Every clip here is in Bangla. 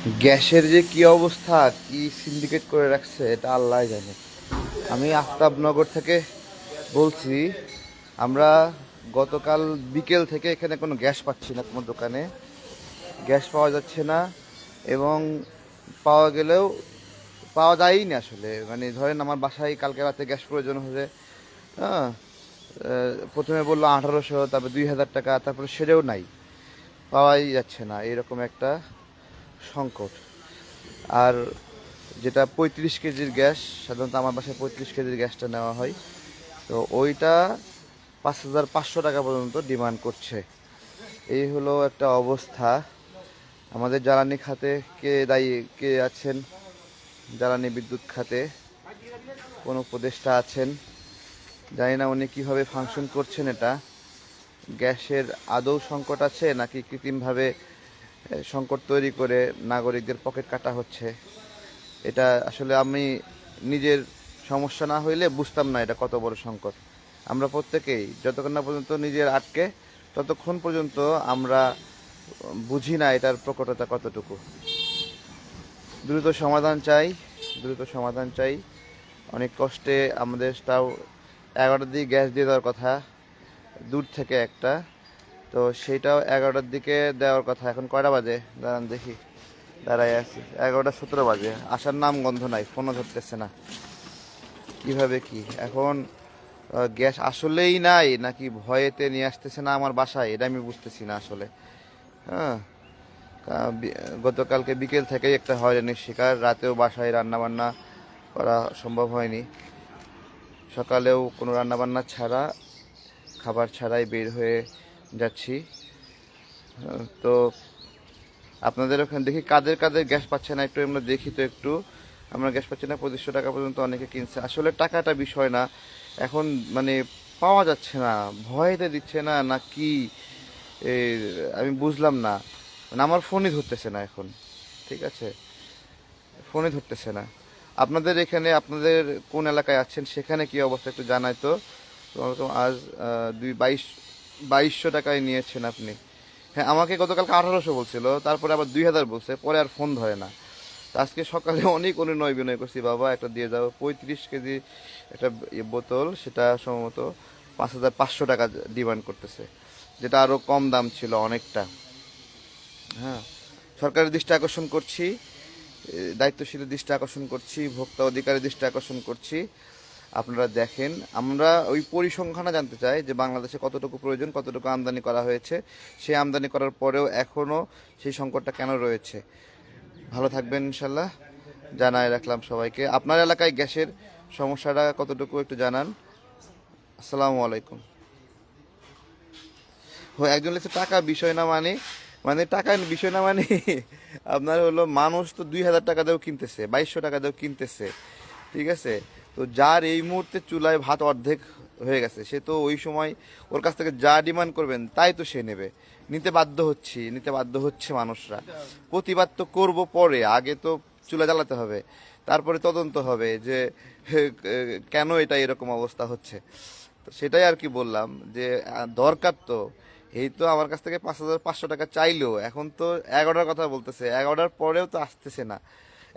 গ্যাসের যে কি অবস্থা, কি সিন্ডিকেট করে রাখছে এটা আল্লাহ জানে। আমি আফতাবনগর থেকে বলছি। আমরা গতকাল বিকেল থেকে এখানে কোনো গ্যাস পাচ্ছি না, কোনো দোকানে গ্যাস পাওয়া যাচ্ছে না। এবং পাওয়া গেলেও পাওয়া যায়ই না আসলে। মানে ধরেন আমার বাসায় কালকে রাতে গ্যাস প্রয়োজন হলে, হ্যাঁ, প্রথমে বললো 1800, তারপর 2000 টাকা, তারপরে সেটাও নাই, পাওয়াই যাচ্ছে না, এরকম একটা সংকট। আর যেটা 35 কেজির গ্যাস, সাধারণত আমার বাসায় 35 কেজির গ্যাসটা নেওয়া হয়, তো ওইটা 5500 টাকা পর্যন্ত ডিমান্ড করছে। এই হলো একটা অবস্থা। আমাদের জ্বালানি খাতে কে দায়ী, কে আছেন জ্বালানি বিদ্যুৎ খাতে? কোন উপদেষ্টা আছেন? জানি না উনি কীভাবে ফাংশন করছেন। এটা গ্যাসের আদৌ সংকট আছে নাকি কৃত্রিমভাবে সংকট তৈরি করে নাগরিকদের পকেট কাটা হচ্ছে? এটা আসলে আমি নিজের সমস্যা না হইলে বুঝতাম না এটা কত বড় সংকট। আমরা প্রত্যেকেই যতক্ষণ না পর্যন্ত নিজের আটকে, ততক্ষণ পর্যন্ত আমরা বুঝি না এটার প্রকটতা কতটুকু। দ্রুত সমাধান চাই, দ্রুত সমাধান চাই। অনেক কষ্টে আমাদের তাও 11টার দিকে গ্যাস দিয়ে দেওয়ার কথা, দূর থেকে একটা, তো সেইটাও 11টার দিকে দেওয়ার কথা। এখন কয়টা বাজে দাঁড়ান দেখি, দাঁড়াই আছি, 11টা 17 বাজে, আসার নাম গন্ধ নাই, ফোনও ধরতেছে না। কিভাবে কি এখন? গ্যাস আসলেই নাই নাকি ভয়েতে নিয়ে আসতেছে না আমার বাসায়, এটা আমি বুঝতেছি না আসলে। হ্যাঁ, গতকালকে বিকেল থেকেই একটা হয়রানির শিকার। রাতেও বাসায় রান্নাবান্না করা সম্ভব হয়নি। সকালেও কোনো রান্নাবান্না ছাড়া, খাবার ছাড়াই বের হয়ে যাচ্ছি। তো আপনাদের ওখানে দেখি কাদের কাদের গ্যাস পাচ্ছে না, একটু আমরা দেখি তো একটু। আমরা গ্যাস পাচ্ছি না, 2500 টাকা পর্যন্ত অনেকে কিনছে। আসলে টাকাটা বিষয় না এখন, মানে পাওয়া যাচ্ছে না, ভয়তে দিচ্ছে না না কি, আমি বুঝলাম না। মানে আমার ফোনই ধরতেছে না এখন, ঠিক আছে, ফোনই ধরতেছে না। আপনাদের এখানে, আপনাদের কোন এলাকায় আছেন সেখানে কি অবস্থা একটু জানাই তো। তো আজ 2200 টাকায় নিয়েছেন আপনি। হ্যাঁ, আমাকে গতকালকে 1800 বলছিল, তারপরে আবার 2000 বলছে, পরে আর ফোন ধরে না। তো আজকে সকালে অনেক অনুনয় বিনয় করছি, বাবা একটা দিয়ে যাও। 35 কেজি একটা বোতল, সেটা সম্ভবত 5500 টাকা ডিমান্ড করতেছে, যেটা আরও কম দাম ছিল অনেকটা। হ্যাঁ, সরকারের দৃষ্টি আকর্ষণ করছি, দায়িত্বশীলের দৃষ্টি আকর্ষণ করছি, ভোক্তা অধিকারের দৃষ্টি আকর্ষণ করছি। আপনারা দেখেন, আমরা ওই পরিসংখ্যানটা জানতে চাই যে বাংলাদেশে কতটুকু প্রয়োজন, কতটুকু আমদানি করা হয়েছে, সেই আমদানি করার পরেও এখনও সেই সংকটটা কেন রয়েছে। ভালো থাকবেন ইনশাল্লাহ, জানাই রাখলাম সবাইকে। আপনার এলাকায় গ্যাসের সমস্যাটা কতটুকু একটু জানান। আসসালামু আলাইকুম। একজন লিখছে টাকা বিষয় না, মানে মানে টাকা বিষয় না মানে আপনার হলো মানুষ তো 2000 টাকা দিয়েও কিনতেছে, 2200 টাকা দিয়েও কিনতেছে, ঠিক আছে। তো যার এই মুহূর্তে চুলায় ভাত অর্ধেক হয়ে গেছে, সে তো ওই সময় ওর কাছ থেকে যা ডিমান্ড করবেন তাই তো সে নেবে। নিতে বাধ্য হচ্ছে মানুষরা। প্রতিবাদ তো করব পরে, আগে তো চুলা জ্বালাতে হবে, তারপরে তদন্ত হবে যে কেন এটা এরকম অবস্থা হচ্ছে। তো সেটাই আর কি বললাম যে দরকার তো। এই তো আমার কাছ থেকে 5500 টাকা চাইলো, এখন তো 11টার কথা বলতেছে, 11টার পরেও তো আসতেছে না।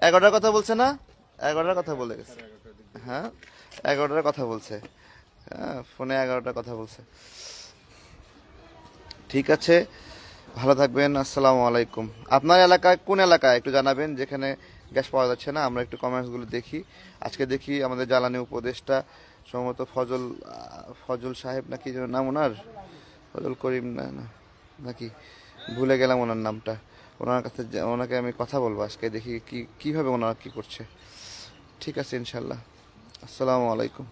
11টার কথা বলছে না, 11টার কথা বলে গেছে। হ্যাঁ, 11টার কথা বলছে। হ্যাঁ, ফোনে 11টার কথা বলছে। ঠিক আছে, ভালো থাকবেন, আসসালামু আলাইকুম। আপনার এলাকায় কোন এলাকায় একটু জানাবেন যেখানে গ্যাস পাওয়া যাচ্ছে না, আমরা একটু কমেন্টসগুলো দেখি। আজকে দেখি আমাদের জ্বালানি উপদেষ্টা সম্ভবত ফজল সাহেব নাকি যেন নাম ওনার, ফজল করিম না না নাকি, ভুলে গেলাম ওনার নামটা। ওনার কাছে ওনাকে আমি কথা বলবো আজকে, দেখি কি কীভাবে ওনারা কী করছে। ঠিক আছে ইনশাল্লাহ, আসসালামু আলাইকুম।